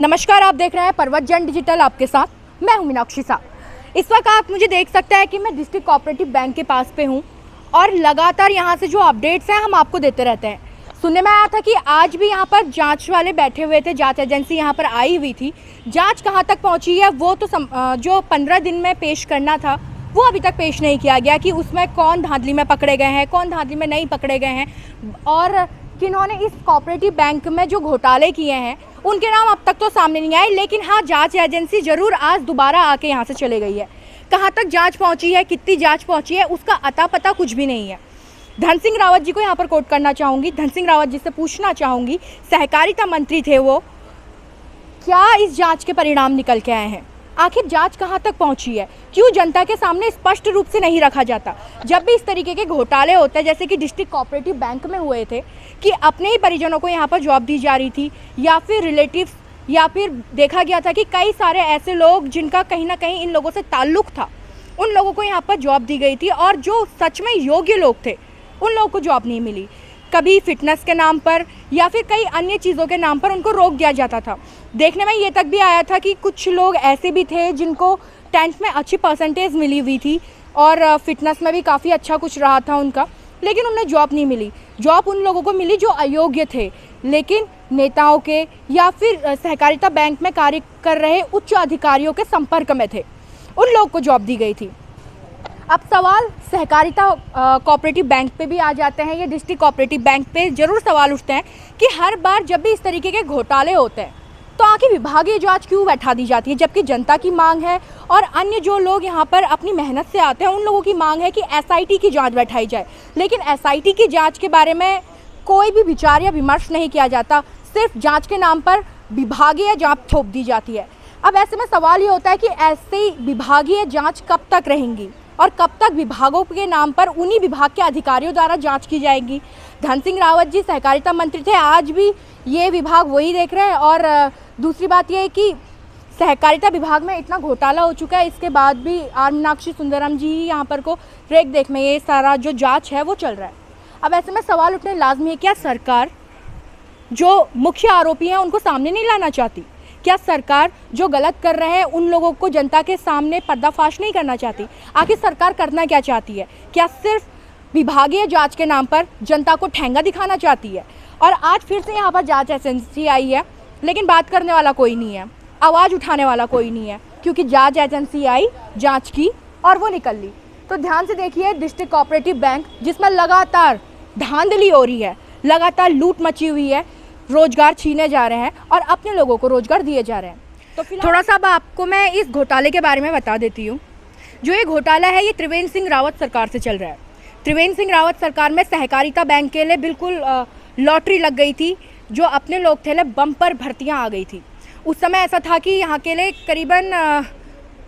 नमस्कार, आप देख रहे हैं पर्वत जन डिजिटल। आपके साथ मैं हूं मीनाक्षी साहब। इस वक्त आप मुझे देख सकते हैं कि मैं डिस्ट्रिक्ट कोऑपरेटिव बैंक के पास पे हूं और लगातार यहां से जो अपडेट्स हैं हम आपको देते रहते हैं। सुनने में आया था कि आज भी यहां पर जांच वाले बैठे हुए थे, जांच एजेंसी यहां पर आई हुई थी। जांच कहां तक पहुंची है वो तो जो 15 दिन में पेश करना था वो अभी तक पेश नहीं किया गया कि उसमें कौन धांधली में पकड़े गए हैं, कौन धांधली में नहीं पकड़े गए हैं और किन्होंने इस कोऑपरेटिव बैंक में जो घोटाले किए हैं उनके नाम अब तक तो सामने नहीं आए। लेकिन हाँ, जांच एजेंसी ज़रूर आज दोबारा आके यहाँ से चले गई है। कहाँ तक जांच पहुँची है, कितनी जांच पहुँची है, उसका अता पता कुछ भी नहीं है। धन सिंह रावत जी को यहाँ पर कोट करना चाहूँगी। धन सिंह रावत जी से पूछना चाहूँगी, सहकारिता मंत्री थे वो, क्या इस जांच के परिणाम निकल के आए हैं? आखिर जांच कहाँ तक पहुँची है? क्यों जनता के सामने स्पष्ट रूप से नहीं रखा जाता? जब भी इस तरीके के घोटाले होते हैं, जैसे कि डिस्ट्रिक्ट कोऑपरेटिव बैंक में हुए थे कि अपने ही परिजनों को यहाँ पर जॉब दी जा रही थी या फिर रिलेटिव्स, या फिर देखा गया था कि कई सारे ऐसे लोग जिनका कहीं ना कहीं इन लोगों से ताल्लुक़ था, उन लोगों को यहाँ पर जॉब दी गई थी और जो सच में योग्य लोग थे उन लोगों को जॉब नहीं मिली। कभी फिटनेस के नाम पर या फिर कई अन्य चीज़ों के नाम पर उनको रोक दिया जाता था। देखने में ये तक भी आया था कि कुछ लोग ऐसे भी थे जिनको 10th में अच्छी परसेंटेज मिली हुई थी और फिटनेस में भी काफ़ी अच्छा कुछ रहा था उनका, लेकिन उन्हें जॉब नहीं मिली। जॉब उन लोगों को मिली जो अयोग्य थे, लेकिन नेताओं के या फिर सहकारिता बैंक में कार्य कर रहे उच्च अधिकारियों के संपर्क में थे, उन लोगों को जॉब दी गई थी। अब सवाल सहकारिता कोऑपरेटिव बैंक पे भी आ जाते हैं, ये डिस्ट्रिक्ट कोऑपरेटिव बैंक पे ज़रूर सवाल उठते हैं कि हर बार जब भी इस तरीके के घोटाले होते हैं तो आखिर विभागीय जांच क्यों बैठा दी जाती है, जबकि जनता की मांग है और अन्य जो लोग यहाँ पर अपनी मेहनत से आते हैं उन लोगों की मांग है कि एसआईटी की जांच बैठाई जाए। लेकिन एसआईटी की जांच के बारे में कोई भी विचार या विमर्श नहीं किया जाता, सिर्फ जांच के नाम पर विभागीय जांच थोप दी जाती है। अब ऐसे में सवाल ये होता है कि ऐसी विभागीय जांच कब तक रहेंगी और कब तक विभागों के नाम पर उन्हीं विभाग के अधिकारियों द्वारा जांच की जाएगी? धन सिंह रावत जी सहकारिता मंत्री थे, आज भी ये विभाग वही देख रहे हैं। और दूसरी बात यह है कि सहकारिता विभाग में इतना घोटाला हो चुका है, इसके बाद भी आर मीनाक्षी सुंदरम जी यहाँ पर को रेख देख में ये सारा जो जाँच है वो चल रहा है। अब ऐसे में सवाल उठने लाजमी है, क्या सरकार जो मुख्य आरोपी हैं उनको सामने नहीं लाना चाहती? क्या सरकार जो गलत कर रहे हैं उन लोगों को जनता के सामने पर्दाफाश नहीं करना चाहती? आखिर सरकार करना क्या चाहती है? क्या सिर्फ विभागीय जांच के नाम पर जनता को ठेंगा दिखाना चाहती है? और आज फिर से यहाँ पर जांच एजेंसी आई है, लेकिन बात करने वाला कोई नहीं है, आवाज़ उठाने वाला कोई नहीं है, क्योंकि जांच एजेंसी आई, जांच की और वो निकल ली। तो ध्यान से देखिए, डिस्ट्रिक्ट कोऑपरेटिव बैंक जिसमें लगातार धांधली हो रही है, लगातार लूट मची हुई है, रोजगार छीने जा रहे हैं और अपने लोगों को रोजगार दिए जा रहे हैं। तो थोड़ा सा अब आपको मैं इस घोटाले के बारे में बता देती हूँ। जो ये घोटाला है ये त्रिवेंद्र सिंह रावत सरकार से चल रहा है। त्रिवेंद्र सिंह रावत सरकार में सहकारिता बैंक के लिए बिल्कुल लॉटरी लग गई थी। जो अपने लोग थे बम्पर भर्तियाँ आ गई थी। उस समय ऐसा था कि यहाँ के लिए करीबन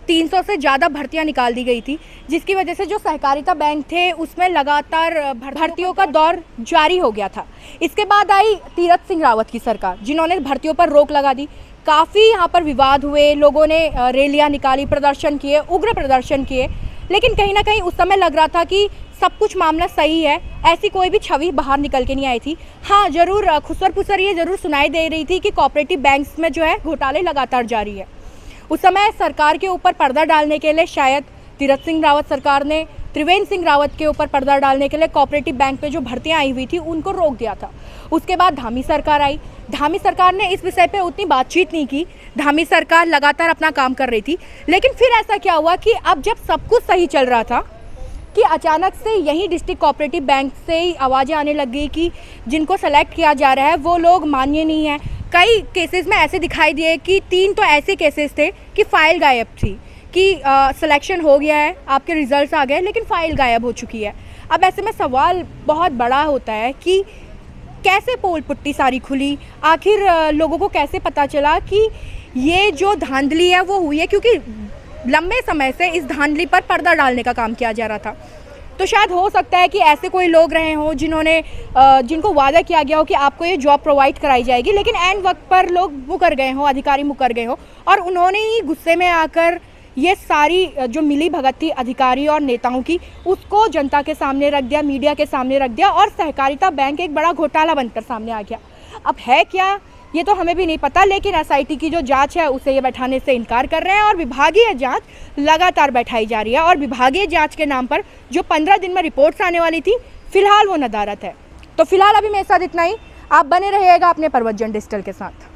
300 से ज़्यादा भर्तियां निकाल दी गई थी, जिसकी वजह से जो सहकारिता बैंक थे उसमें लगातार भर्तियों का दौर जारी हो गया था। इसके बाद आई तीरथ सिंह रावत की सरकार, जिन्होंने भर्तियों पर रोक लगा दी। काफ़ी यहाँ पर विवाद हुए, लोगों ने रैलियाँ निकाली, प्रदर्शन किए, उग्र प्रदर्शन किए, लेकिन कहीं ना कहीं उस समय लग रहा था कि सब कुछ मामला सही है, ऐसी कोई भी छवि बाहर निकल के नहीं आई थी। हाँ, ज़रूर खुसर फुसर ये ज़रूर सुनाई दे रही थी कि कोऑपरेटिव बैंक्स में जो है घोटाले लगातार जारी है। उस समय सरकार के ऊपर पर्दा डालने के लिए शायद तीरथ सिंह रावत सरकार ने त्रिवेंद्र सिंह रावत के ऊपर पर्दा डालने के लिए कोऑपरेटिव बैंक पे जो भर्तियां आई हुई थी उनको रोक दिया था। उसके बाद धामी सरकार आई। धामी सरकार ने इस विषय पे उतनी बातचीत नहीं की। धामी सरकार लगातार अपना काम कर रही थी। लेकिन फिर ऐसा क्या हुआ कि अब जब सब कुछ सही चल रहा था कि अचानक से यही डिस्ट्रिक्ट कोऑपरेटिव बैंक से ही आवाज़ें आने लग गई कि जिनको सेलेक्ट किया जा रहा है वो लोग मान्य नहीं है। कई केसेस में ऐसे दिखाई दिए कि 3 तो ऐसे केसेस थे कि फ़ाइल गायब थी, कि सिलेक्शन हो गया है, आपके रिजल्ट्स आ गए, लेकिन फ़ाइल गायब हो चुकी है। अब ऐसे में सवाल बहुत बड़ा होता है कि कैसे पोल पुट्टी सारी खुली, आखिर लोगों को कैसे पता चला कि ये जो धांधली है वो हुई है, क्योंकि लंबे समय से इस धांधली पर पर्दा डालने का काम किया जा रहा था। तो शायद हो सकता है कि ऐसे कोई लोग रहे हों जिनको वादा किया गया हो कि आपको ये जॉब प्रोवाइड कराई जाएगी, लेकिन एंड वक्त पर लोग मुकर गए हों, अधिकारी मुकर गए हों और उन्होंने ही गुस्से में आकर ये सारी जो मिली भगत थी अधिकारी और नेताओं की, उसको जनता के सामने रख दिया, मीडिया के सामने रख दिया और सहकारिता बैंक एक बड़ा घोटाला बनकर सामने आ गया। अब है क्या ये तो हमें भी नहीं पता, लेकिन एसआईटी की जो जांच है उसे ये बैठाने से इनकार कर रहे हैं और विभागीय जांच लगातार बैठाई जा रही है। और विभागीय जांच के नाम पर जो 15 दिन में रिपोर्ट्स आने वाली थी, फिलहाल वो नदारत है। तो फिलहाल अभी मेरे साथ इतना ही। आप बने रहिएगा अपने प्रवचन डिजिटल के साथ।